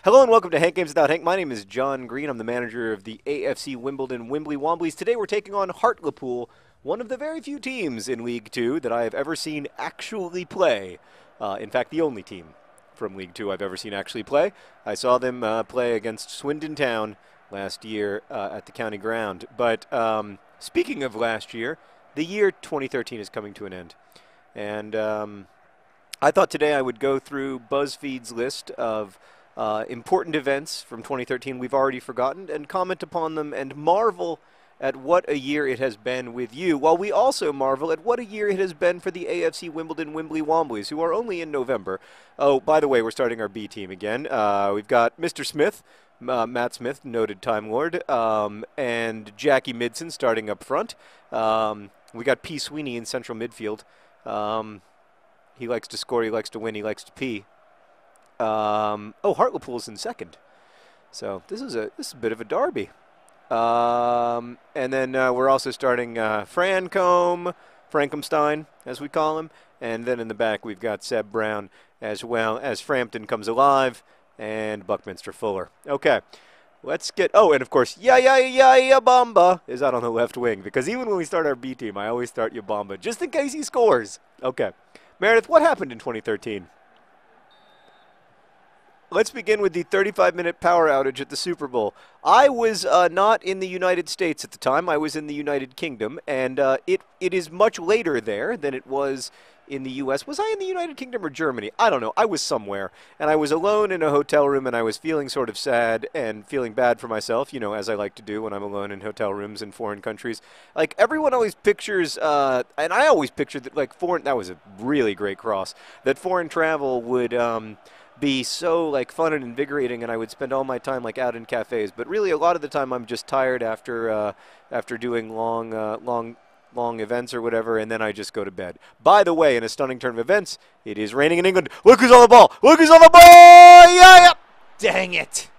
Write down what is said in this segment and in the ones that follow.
Hello and welcome to Hank Games Without Hank. My name is John Green. I'm the manager of the AFC Wimbly Womblys. Today we're taking on Hartlepool, one of the very few teams in League Two that I have ever seen actually play. In fact, the only team from League Two I've ever seen actually play. I saw them play against Swindon Town last year at the county ground. But speaking of last year, the year 2013 is coming to an end. And I thought today I would go through BuzzFeed's list of important events from 2013 we've already forgotten and comment upon them and marvel at what a year it has been with you, while we also marvel at what a year it has been for the AFC Wimbly Womblys, who are only in November. Oh, by the way, we're starting our B team again. We've got Mr. Smith, Matt Smith, noted Time Lord, and Jackie Midson starting up front. We got P. Sweeney in central midfield. He likes to score, he likes to win, he likes to pee. Hartlepool's in second. So this is a bit of a derby. And then we're also starting Frankenstein, as we call him. And then in the back we've got Seb Brown, as well as Frampton comes alive, and Buckminster Fuller. Okay, let's get... Oh, and of course, Yabamba is out on the left wing, because even when we start our B team, I always start Yabamba, just in case he scores. Okay. Meredith, what happened in 2013? Let's begin with the 35-minute power outage at the Super Bowl. I was not in the United States at the time. I was in the United Kingdom, and it is much later there than it was in the U.S. Was I in the United Kingdom or Germany? I don't know. I was somewhere, and I was alone in a hotel room, and I was feeling sort of sad and feeling bad for myself, you know, as I like to do when I'm alone in hotel rooms in foreign countries. Like, everyone always pictures, and I always pictured that, like, that was a really great cross, that foreign travel would... be so like fun and invigorating, and I would spend all my time like out in cafes. But really, a lot of the time, I'm just tired after doing long events or whatever, and then I just go to bed. By the way, in a stunning turn of events, it is raining in England. Look who's on the ball! Look who's on the ball! Yeah! Dang it!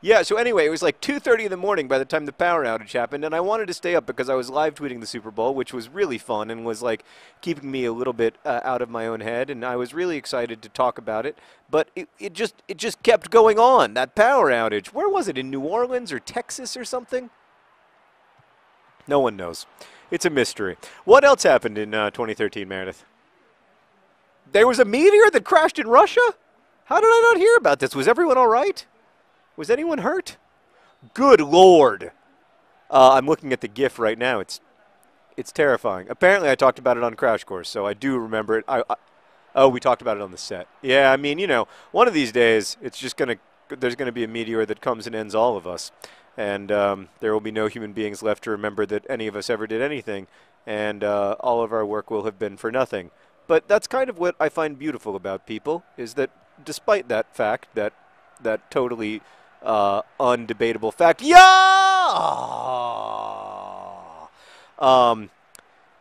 Yeah, so anyway, it was like 2:30 in the morning by the time the power outage happened, and I wanted to stay up because I was live tweeting the Super Bowl, which was really fun and was like keeping me a little bit out of my own head, and I was really excited to talk about it. But it just kept going on, that power outage. Where was it, in New Orleans or Texas or something? No one knows. It's a mystery. What else happened in 2013, Meredith? There was a meteor that crashed in Russia? How did I not hear about this? Was everyone all right? Was anyone hurt? Good Lord. I'm looking at the GIF right now. It's terrifying. Apparently, I talked about it on Crash Course, so I do remember it. Oh, we talked about it on the set. Yeah, I mean, you know, one of these days, there's going to be a meteor that comes and ends all of us. And there will be no human beings left to remember that any of us ever did anything. And all of our work will have been for nothing. But that's kind of what I find beautiful about people, is that despite that fact, that totally... undebatable fact.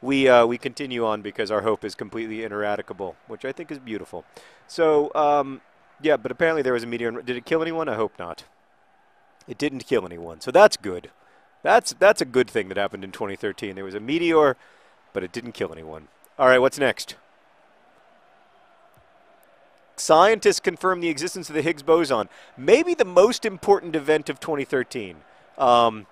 We continue on because our hope is completely ineradicable, which I think is beautiful. So, yeah, but apparently there was a meteor. Did it kill anyone? I hope not. It didn't kill anyone, so that's good. That's a good thing that happened in 2013. There was a meteor, but it didn't kill anyone. All right, what's next? Scientists confirm the existence of the Higgs boson. Maybe the most important event of 2013. That's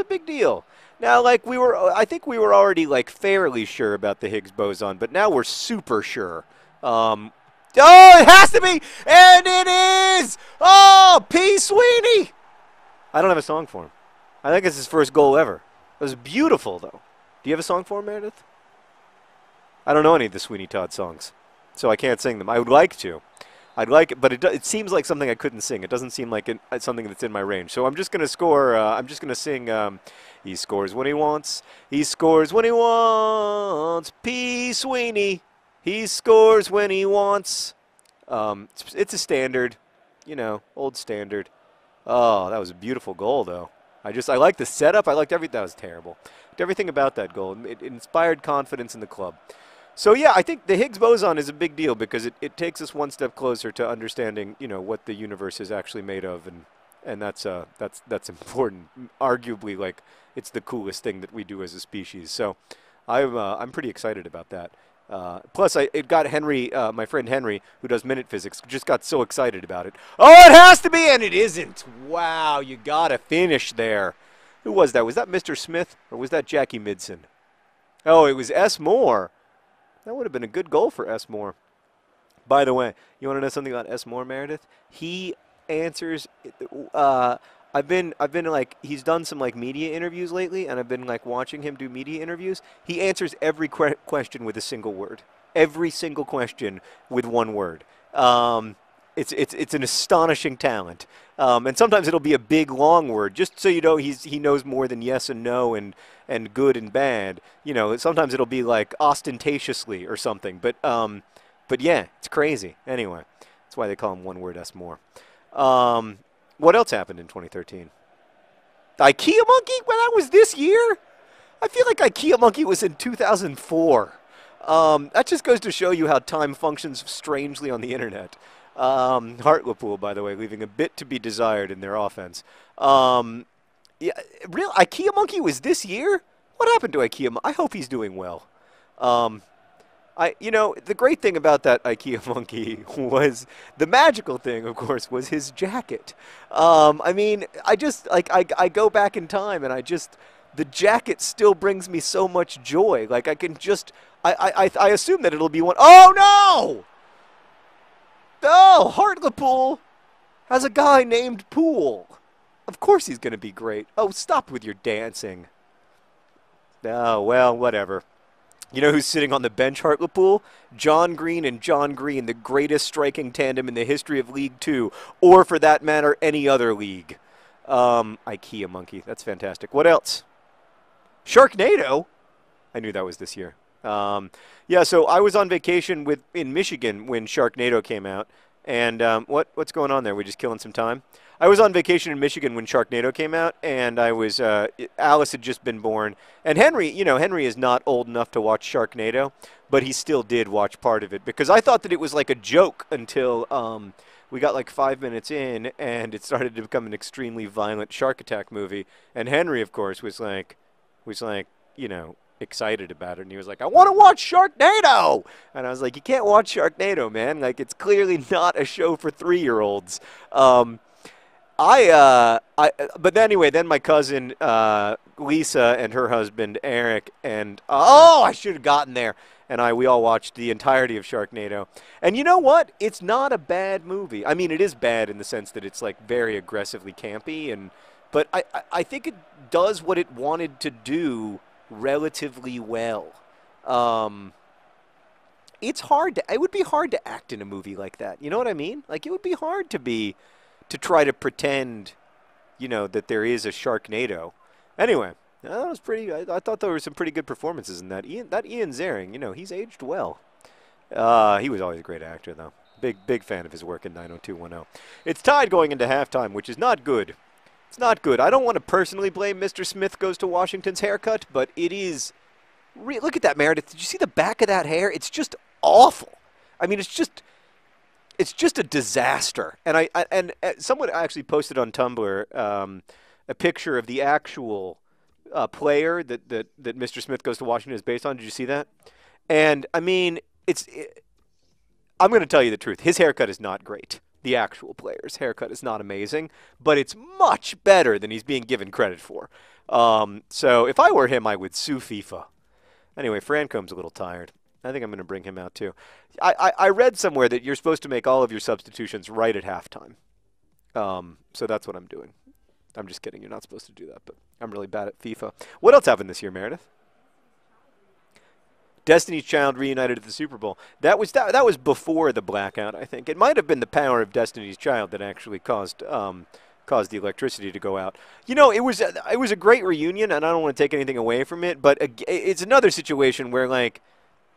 a big deal. Now, like I think we were already like fairly sure about the Higgs boson, but now we're super sure. Oh, it has to be, and it is. Oh, P. Sweeney. I don't have a song for him. I think it's his first goal ever. It was beautiful, though. Do you have a song for him, Meredith? I don't know any of the Sweeney Todd songs, so I can't sing them. I would like to. I'd like it, but it seems like something I couldn't sing. It doesn't seem like something that's in my range. So I'm just going to score. I'm just going to sing, he scores when he wants. He scores when he wants. P. Sweeney. He scores when he wants. It's a standard, you know, old standard. Oh, that was a beautiful goal, though. I like the setup. I liked everything. That was terrible. Everything about that goal. It inspired confidence in the club. So, yeah, I think the Higgs boson is a big deal because it takes us one step closer to understanding, you know, what the universe is actually made of, and that's important. Arguably, like, it's the coolest thing that we do as a species. So, I'm pretty excited about that. Plus, it got Henry, my friend Henry, who does minute physics, just got so excited about it. Oh, it has to be, and it isn't. Wow, you gotta finish there. Who was that? Was that Mr. Smith, or was that Jackie Midson? Oh, it was S. Moore. That would have been a good goal for S. Moore. By the way, you want to know something about S. Moore, Meredith? He answers. I've been like, he's done some like media interviews lately, and I've been like watching him do media interviews. He answers every question with a single word. Every single question with one word. It's an astonishing talent. And sometimes it'll be a big long word, just so you know he knows more than yes and no and good and bad. You know, sometimes it'll be like ostentatiously or something. But yeah, it's crazy. Anyway, that's why they call him One Word S. Moore. What else happened in 2013? IKEA Monkey? Well, that was this year? I feel like IKEA Monkey was in 2004. That just goes to show you how time functions strangely on the internet. Hartlepool, by the way, leaving a bit to be desired in their offense. Yeah, real IKEA Monkey was this year? What happened to IKEA? I hope he's doing well. You know, the great thing about that IKEA Monkey was, the magical thing, of course, was his jacket. I mean, I just, like, I go back in time, and the jacket still brings me so much joy. Like, I can just, I assume that it'll be one. Oh, no! No, Hartlepool has a guy named Pool. Of course he's going to be great. Oh, stop with your dancing. Oh, well, whatever. You know who's sitting on the bench, Hartlepool? John Green and John Green, the greatest striking tandem in the history of League Two, or for that matter, any other league. IKEA Monkey, that's fantastic. What else? Sharknado? I knew that was this year. Yeah, so I was on vacation in Michigan when Sharknado came out. And what's going on there? We just killing some time? I was on vacation in Michigan when Sharknado came out, and Alice had just been born. And Henry, you know, Henry is not old enough to watch Sharknado, but he still did watch part of it, because I thought that it was like a joke until we got like 5 minutes in, and it started to become an extremely violent shark attack movie. And Henry, of course, was like, you know, excited about it, and he was like, I want to watch Sharknado, and I was like, you can't watch Sharknado, man. Like, it's clearly not a show for 3-year-olds. But anyway, then my cousin Lisa and her husband Eric and I should have gotten there, and we all watched the entirety of Sharknado. And you know what? It's not a bad movie. I mean, it is bad in the sense that it's like very aggressively campy, but I think it does what it wanted to do relatively well. It would be hard to act in a movie like that. You know what I mean? Like, it would be hard to try to pretend, you know, that there is a Sharknado. Anyway, that was pretty. I thought there were some pretty good performances in that. Ian Ziering, you know, he's aged well. He was always a great actor, though. Big fan of his work in 90210. It's tied going into halftime, which is not good. It's not good. I don't want to personally blame Mr. Smith Goes to Washington's haircut, but it is. Look at that, Meredith. Did you see the back of that hair? It's just awful. I mean, it's just a disaster. And someone actually posted on Tumblr a picture of the actual player that Mr. Smith Goes to Washington is based on. Did you see that? And I mean, I'm going to tell you the truth. His haircut is not great. The actual player's haircut is not amazing, but it's much better than he's being given credit for. So if I were him, I would sue FIFA. Anyway, Francome's a little tired. I think I'm going to bring him out too. I read somewhere that you're supposed to make all of your substitutions right at halftime. So that's what I'm doing. I'm just kidding. You're not supposed to do that, but I'm really bad at FIFA. What else happened this year, Meredith? Destiny's Child reunited at the Super Bowl. That was before the blackout, I think. It might have been the power of Destiny's Child that actually caused the electricity to go out. You know, it was a great reunion, and I don't want to take anything away from it, but it's another situation where, like,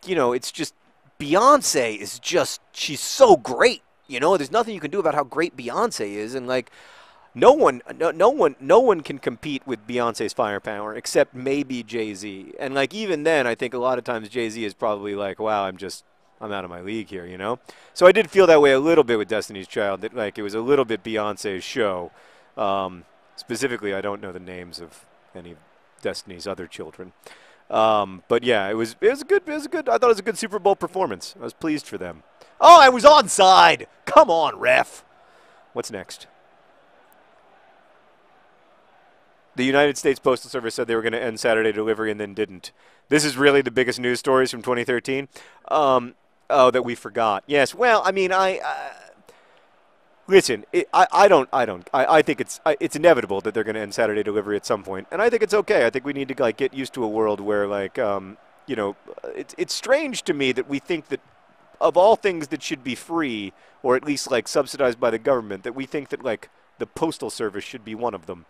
you know, it's just Beyonce is just, she's so great. You know, there's nothing you can do about how great Beyonce is, and like, no one can compete with Beyonce's firepower except maybe Jay-Z. And like, even then, I think a lot of times Jay-Z is probably like, wow, I'm out of my league here, you know? So I did feel that way a little bit with Destiny's Child, that like it was a little bit Beyonce's show. Specifically, I don't know the names of any of Destiny's other children. But yeah, it was good. It was a good. I thought it was a good Super Bowl performance. I was pleased for them. Oh, I was onside. Come on, ref. What's next? The United States Postal Service said they were going to end Saturday delivery and then didn't. This is really the biggest news stories from 2013. Oh, that we forgot. Yes. Well, I mean, listen. I think it's inevitable that they're going to end Saturday delivery at some point, and I think it's okay. I think we need to like get used to a world where like you know, it's strange to me that we think that of all things that should be free or at least like subsidized by the government, that we think that like the postal service should be one of them.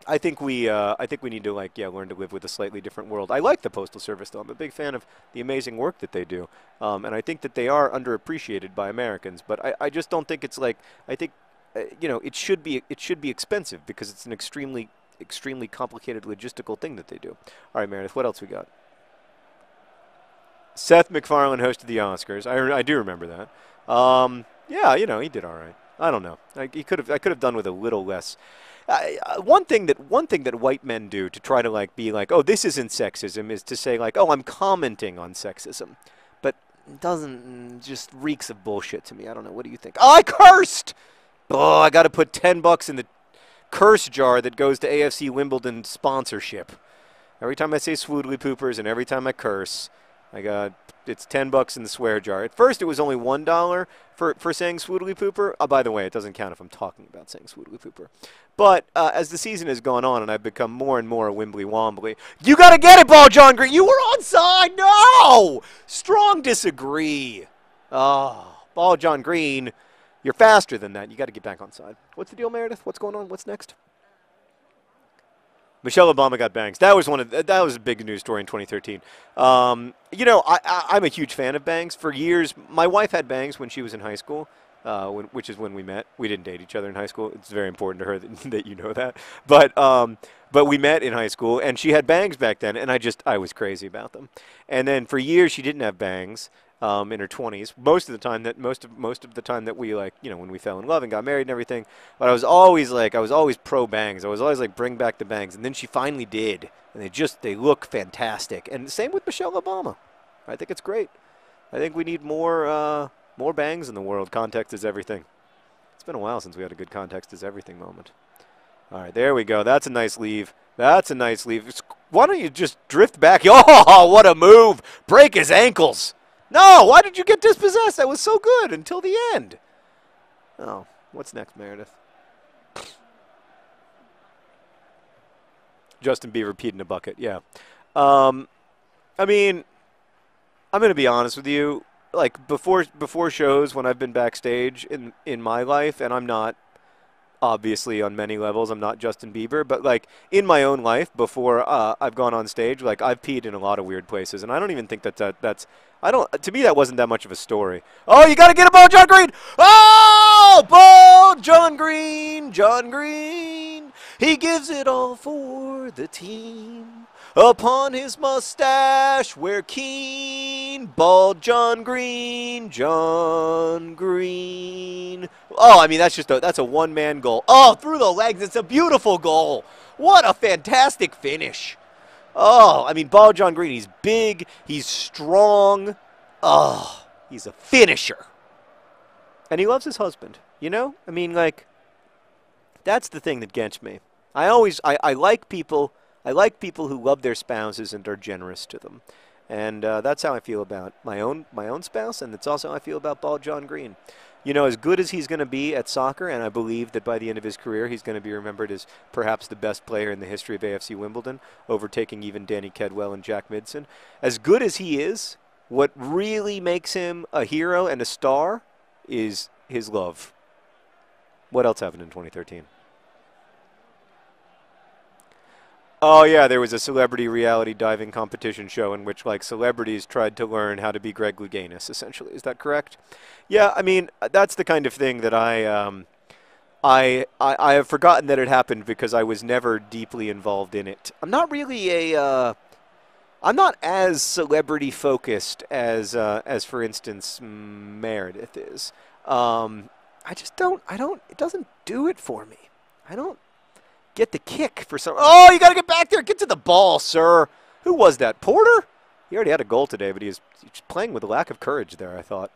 I think we need to like learn to live with a slightly different world. I like the postal service though. I'm a big fan of the amazing work that they do, and I think that they are underappreciated by Americans. But I just don't think it's like I think you know, it should be expensive because it's an extremely complicated logistical thing that they do. All right, Meredith, what else we got? Seth MacFarlane hosted the Oscars. I do remember that. Yeah, you know, he did all right. I don't know. I could have done with a little less. One thing that white men do to try to like be like, oh, this isn't sexism, is to say like, oh, I'm commenting on sexism, but it doesn't, just reeks of bullshit to me. I don't know. What do you think? Oh, I cursed. Oh, I got to put $10 in the curse jar that goes to AFC Wimbledon sponsorship. Every time I say swoodly poopers and every time I curse, it's $10 in the swear jar. At first, it was only $1 for saying swoodly pooper. Oh, by the way, it doesn't count if I'm talking about saying swoodly pooper. But as the season has gone on and I've become more and more a Wimbly Wombly, you got to get it, Ball John Green. You were onside. No! Strong disagree. Oh, Ball John Green, you're faster than that. You got to get back onside. What's the deal, Meredith? What's going on? What's next? Michelle Obama got bangs. That was that was a big news story in 2013. You know, I'm a huge fan of bangs. For years, my wife had bangs when she was in high school, which is when we met. We didn't date each other in high school. It's very important to her that you know that. But we met in high school, and she had bangs back then, and I was crazy about them. And then for years, she didn't have bangs. In her 20s, most of the time that we like, you know, when we fell in love and got married and everything. But I was always pro bangs. I was always like, bring back the bangs. And then she finally did, and they look fantastic. And same with Michelle Obama. I think it's great. I think we need more bangs in the world. Context is everything. It's been a while since we had a good context is everything moment. All right, there we go. That's a nice leave. That's a nice leave. Why don't you just drift back? Oh, what a move! Break his ankles. No, why did you get dispossessed? That was so good until the end. Oh, what's next, Meredith? Justin Bieber peed in a bucket, yeah. I mean, I'm going to be honest with you. Like, before shows, when I've been backstage in my life, and I'm not, obviously, on many levels, I'm not Justin Bieber, but, like, in my own life, before I've gone on stage, like, I've peed in a lot of weird places, and I don't even think that's... to me, that wasn't that much of a story. Oh, you got to get a ball, John Green! Oh, ball, John Green, John Green. He gives it all for the team. Upon his mustache, we're keen. Bald John Green, John Green. Oh, I mean, that's a one-man goal. Oh, through the legs. It's a beautiful goal. What a fantastic finish. Oh, I mean, Ball John Green, he's big, he's strong. Oh, he's a finisher. And he loves his husband, you know? I mean, like, that's the thing that gets me. I like people who love their spouses and are generous to them. And that's how I feel about my own spouse, and it's also how I feel about Ball John Green. You know, as good as he's going to be at soccer, and I believe that by the end of his career he's going to be remembered as perhaps the best player in the history of AFC Wimbledon, overtaking even Danny Kedwell and Jack Midson. As good as he is, what really makes him a hero and a star is his love. What else happened in 2013? Oh, yeah, there was a celebrity reality diving competition show in which, like, celebrities tried to learn how to be Greg Louganis, essentially. Is that correct? Yeah, I mean, that's the kind of thing that I have forgotten that it happened because I was never deeply involved in it. I'm not really I'm not as celebrity-focused as for instance, Meredith is. I just don't, it doesn't do it for me. I don't get the kick for some. Oh, you got to get back there. Get to the ball, sir. Who was that? Porter? He already had a goal today, but he's playing with a lack of courage there, I thought.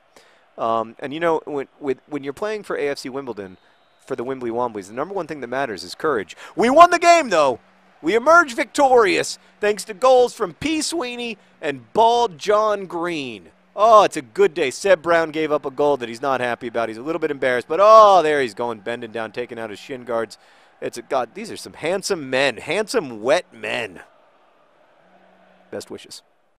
And, you know, when you're playing for AFC Wimbledon, for the Wimbly Womblys, the number one thing that matters is courage. We won the game, though. We emerged victorious thanks to goals from P. Sweeney and Bald John Green. Oh, it's a good day. Seb Brown gave up a goal that he's not happy about. He's a little bit embarrassed, but oh, there he's going, bending down, taking out his shin guards. God, these are some handsome men, handsome, wet men. Best wishes.